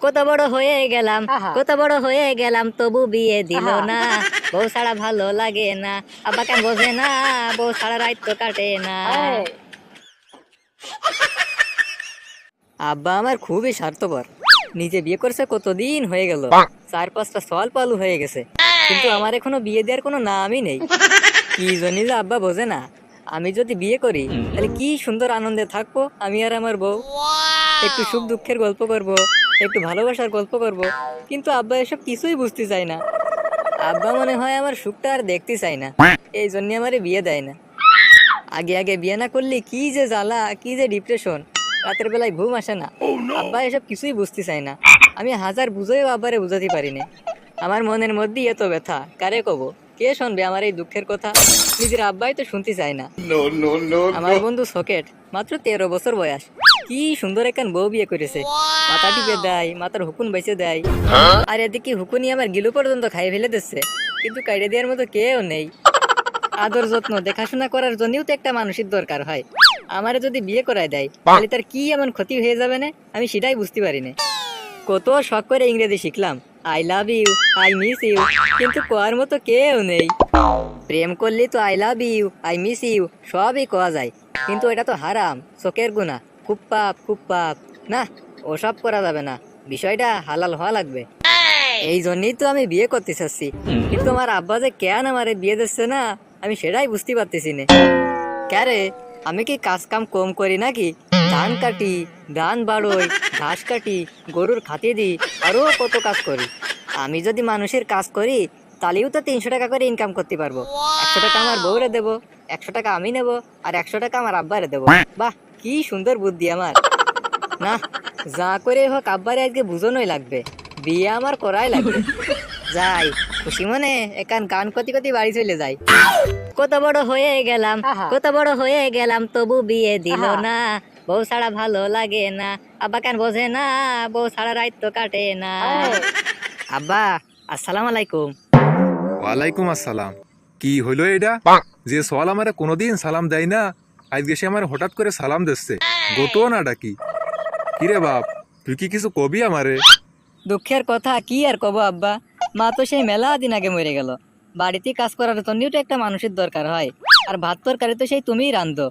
কত বড় হয়ে গেলাম, কত বড় হয়ে গেলাম, তবু বিয়ে দিল না। বউ ছাড়া ভালো লাগে না, আব্বা কেন বোঝে না, বউ ছাড়া রাত তো কাটে না। আব্বা আমার খুবই স্বার্থপর। নিজে বিয়ে করছে কতদিন হয়ে গেল, 4-5টা সল পালু হয়ে গেছে, কিন্তু আমার এখনো বিয়ে দেওয়ার কোনো নামই নেই। কি জানি যে আব্বা বোঝে না, আমি যদি বিয়ে করি তাহলে কি সুন্দর আনন্দে থাকবো আমি আর আমার বউ। একটু সুখ দুঃখের গল্প করব, একটু ভালোবাসার গল্প করব, কিন্তু আব্বা এসব কিছুই বুঝতে চায় না। আব্বা মনে হয় আমার সুখটা আর দেখতে চায় না, এই জন্য আমারে বিয়ে দেয় না। আগে আগে বিয়ে না করলে কি যে জ্বালা, কি যে ডিপ্রেশন, রাতের বেলায় ঘুম আসে না। আব্বা এসব কিছুই বুঝতে চায় না, আমি হাজার বুঝেও আব্বারে বুঝাতে পারি না। আমার মনের মধ্যে এত ব্যথা, কারে কব, কে শুনবে আমার এই দুঃখের কথা? নিজের আব্বাই তো শুনতে চায় না। আমার বন্ধু সকেট, মাত্র 13 বছর বয়স, কি সুন্দর একখান বউ বিয়ে করেছে। মাথা টিপে দেয়, মাথার হুকুন বেঁচে দেয়, আর এদিকে হুকুনি আমার গিলু পর্যন্ত খাই ফেলে দিচ্ছে, কিন্তু কাইড়ে দেওয়ার মতো কেউ নেই। আদর যত্ন দেখাশোনা করার জন্যও তো একটা মানুষের দরকার হয়। আমারে যদি বিয়ে করায় দেয় তাহলে তার কি এমন ক্ষতি হয়ে যাবে না, আমি সেটাই বুঝতে পারি না। কত শখ করে ইংরেজি শিখলাম, I love you, I miss you, কিন্তু কোয়ার মতো কেউ নেই। প্রেম করলে তো I love you, I miss you সবই কোয়া যায়, কিন্তু এটা তো হারাম, চোখের গুনাহ, খুব পাপ, খুব পাপ। না, ওসব করা যাবে না, বিষয়টা হালাল হওয়া লাগবে। এই জন্যই তো আমি বিয়ে করতে চাচ্ছি, কিন্তু আমার আব্বা যে কেন আমারে বিয়ে দিচ্ছে না, আমি সেটাই বুঝতে পারতেছি না। ক্যারে, আমি কি কাজ কাম কম করি নাকি? ধান কাটি, ধান বাড়ই, ঘাস কাটি, গরুর খাতি দিই, আরো কত কাজ করি। আমি যদি মানুষের কাজ করি তাহলেও তো 300 টাকা করে ইনকাম করতে পারবো। 100 টাকা আমার বউরে দেবো, 100 টাকা আমি নেব, আর 100 টাকা আমার আব্বারে দেবো। বাহ, কি সুন্দর বুদ্ধি আমার। না, যা করে হোক আব্বারে আজকে বুঝানোই লাগবে, বিয়ে আমার করাই লাগবে। যাই, খুশি মনে একান গান কতি কতি বাড়ি চলে যাই। কত বড় হয়ে গেলাম, কত বড় হয়ে গেলাম, তবু বিয়ে দিল না। বউ ছাড়া ভালো লাগে না, আব্বা কেন বোঝে না, বউ ছাড়া রাত তো কাটে না। আব্বা, আসসালামু আলাইকুম। ওয়ালাইকুম আসসালাম। কি হইলো এটা? যে সোয়াল আমারে কোনোদিন সালাম দেয় না, আজকে সে আমার হঠাৎ করে সালাম দিচ্ছে, ঘটনাটা কি? কিরে বাপ, তুই কি কিছু কবি আমারে? দুঃখের কথা কি আর কব আব্বা, মা তো সেই মেলা দিন আগে মরে গেল। বাড়িতে কাজ করার জন্যও তো একটা মানুষের দরকার হয়, আর ভাত তরকারি তো সেই তুমিই রান্ধো।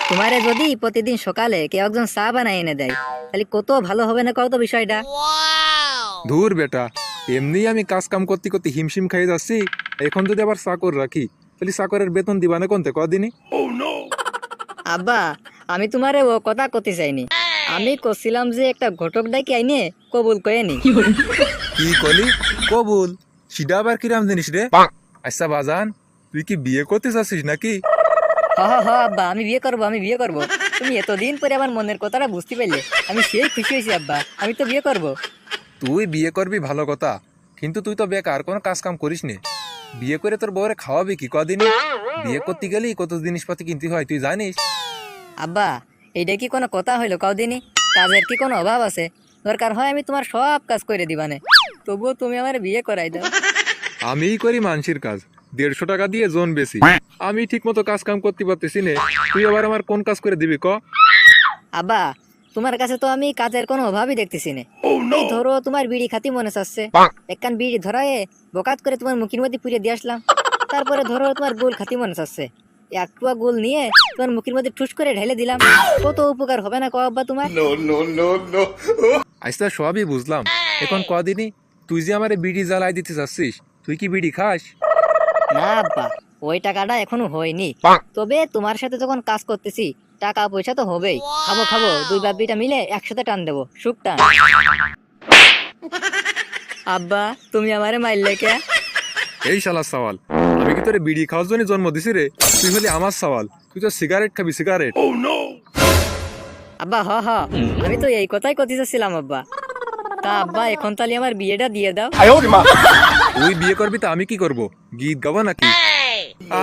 তোমারে যদি প্রতিদিন সকালে কেউ একজন চা বানাই এনে দেয় তাহলে কত ভালো হবে না কত বিষয়টা? ধুর বেটা, এমনি আমি কাজ কাম করতে করতে হিমশিম খাই যাচ্ছি, এখন যদি আবার চাকর রাখি তাহলে চাকরের বেতন দিবানে কোনতে কদিনই? আব্বা, আমি তোমারে ও কথা করতে চাইনি, আমি করছিলাম যে একটা ঘটক ডাকি আইনে কবুল করে নি। কি কলি? কবুল? সিডা আবার কিরাম জিনিস রে? আচ্ছা বাজান, তুই কি বিয়ে করতে চাচ্ছিস নাকি? হ আব্বা, আমি বিয়ে করবো, আমি বিয়ে করবো। তুমি এতদিন পরে আমার মনের কথাটা বুঝতে পারলে, আমি সেই খুশি হয়েছি আব্বা, আমি তো বিয়ে করবো। তুই বিয়ে করবি ভালো কথা, কিন্তু তুই তো বেকার, কোনো কাজ কাম করিস নে। বিয়ে করে তোর বউরে খাওয়াবি কি কদিনই? বিয়ে করতে গেলেই কত জিনিসপাতি কিনতে হয় তুই জানিস? আব্বা, এইটা কি কোনো কথা হইলো কদিনই? কাজের কি কোনো অভাব আছে? দরকার হয় আমি তোমার সব কাজ করে দিবানে, তবুও তুমি আমার বিয়ে করাই দাও। আমিই করি মানুষের কাজ, 150 টাকা দিয়ে জন বেশি। আমি ঠিক মতো কাজ কাম করতে পারতেছি নে, তুই আবার আমার কোন কাজ করে দিবি ক? আব্বা, তোমার কাছে তো আমি কাজের কোনো অভাবই দেখতেছি না। এই ধরো তোমার বিড়ি খাতি মনে চাচ্ছে, একখান বিড়ি ধরায়ে বকাত করে তোমার মুখের মধ্যে পুড়িয়ে দিয়ে আসলাম। তারপরে ধরো তোমার গোল খাতি মনে চাচ্ছে, একটুয়া গোল নিয়ে তোমার মুখের মধ্যে ঠুস করে ঢেলে দিলাম। কত উপকার হবে না কো আব্বা তোমার? আচ্ছা সবই বুঝলাম, এখন কদিনই তুই যে আমারে বিড়ি জ্বালাই দিতে চাচ্ছিস, তুই কি বিড়ি খাস? না আব্বা, ওই টাকাটা এখনো হয়নি, তবে তোমার সাথে যখন কাজ করতেছি টাকা পয়সা তো হবেই। খাবো খাবো, দুই বাপিটা মিলে একসাথে টান দেবো, সুখ টান। আব্বা, তুমি আমারে মারলে কে? এই শালা সওয়াল, আমি কি তোরে বিড়ি খাওয়ার জন্য জন্ম দিছি রে? তুই হলি আমার সওয়াল, তুই তো সিগারেট খাবি, সিগারেট। আব্বা হ, আমি তো এই কথাই কথা চাচ্ছিলাম আব্বা। তা আব্বা, এখন তাহলে আমার বিয়েটা দিয়ে দাও। তুই বিয়ে করবি তা আমি কি করব? গীত গাবো নাকি?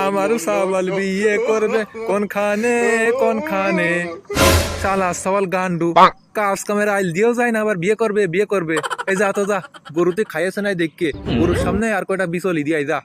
আমারও সওয়াল বিয়ে করবে কোনখানে কোনখানে, শালা সওয়াল গান্ডু, কাজ কামের আইল দিয়েও যায় না, আবার বিয়ে করবে বিয়ে করবে। এই যা তো যা, গরুতে খাইয়েছে নাই দেখকে, গরুর সামনে আর কয়টা বিচলি দিয়ে যা।